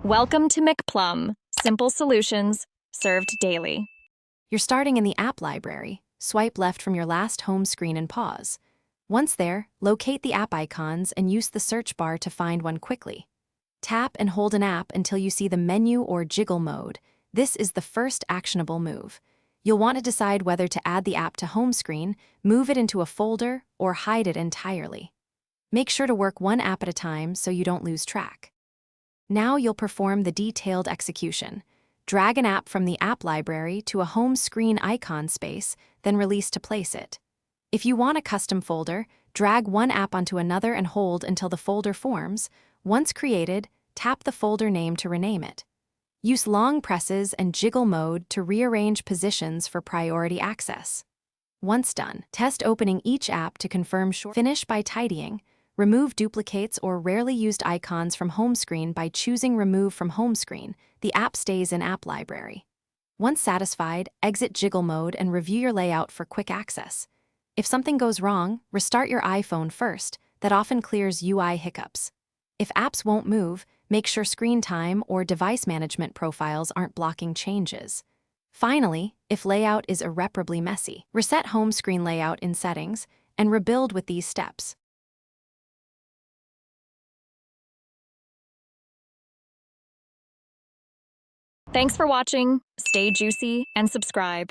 Welcome to McPlum, simple solutions served daily. You're starting in the app library. Swipe left from your last home screen and pause. Once there, locate the app icons and use the search bar to find one quickly. Tap and hold an app until you see the menu or jiggle mode. This is the first actionable move. You'll want to decide whether to add the app to home screen, move it into a folder, or hide it entirely. Make sure to work one app at a time so you don't lose track. Now you'll perform the detailed execution. Drag an app from the app library to a home screen icon space, then release to place it. If you want a custom folder, drag one app onto another and hold until the folder forms. Once created, tap the folder name to rename it. Use long presses and jiggle mode to rearrange positions for priority access. Once done, test opening each app to confirm. Finish by tidying. Remove duplicates or rarely used icons from home screen by choosing Remove from Home Screen. The app stays in App Library. Once satisfied, exit jiggle mode and review your layout for quick access. If something goes wrong, restart your iPhone first. That often clears UI hiccups. If apps won't move, make sure screen time or device management profiles aren't blocking changes. Finally, if layout is irreparably messy, reset home screen layout in Settings and rebuild with these steps. Thanks for watching. Stay juicy and subscribe.